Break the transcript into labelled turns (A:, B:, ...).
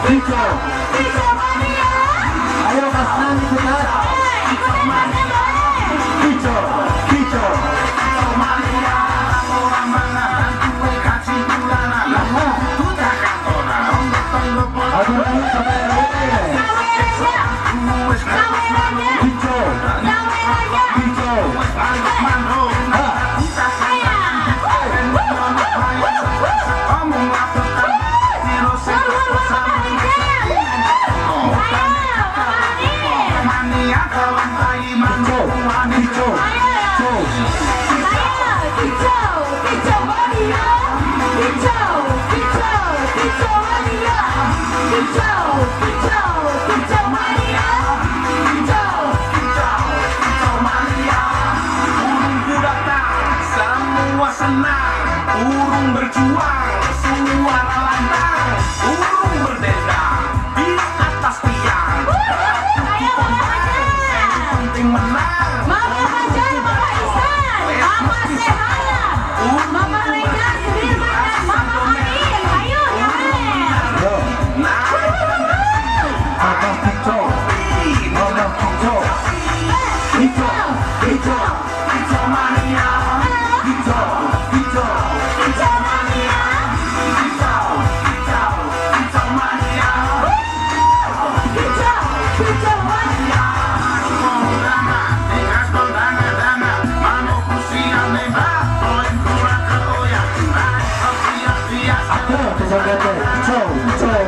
A: hijau,
B: hijau mania.
A: ayo Mas Nan ikutan,
B: Ikutin Masnya boleh.
A: hijau, hijau,
C: Mania orang mangan kue kasih bulanan udah kantoran tonggok
A: aduh ini sampai rame,
C: wes
B: Kameranya,
A: hijau,
B: kameranya.
A: hijau,
C: manuk
A: ah,
C: omong lakukan virus mania kawan bayi
A: hijau, hijau, hijau,
C: semua senang, burung berjuang, suara lantang, burung berdendang di atas tiang. Penting menang.
B: Mama Fajar, Mama Ihsan, Mama Sehala, Mama Reza, Sudirman, dan Mama Amin. Ayo, yang mana?
A: yo, atas hijau, bawah hijau, hijau, hijau,
C: Hijau mania,
A: hijau, hijau,
B: Hijau mania.
C: hijau, hijau, hijau mania.
B: Hijau, hijau mania.
C: Dana, ingat dana dana, manuk usia nembak, poin kurang keoyak, naik ke bias-bias.
A: ada kesempatan hijau, hijau,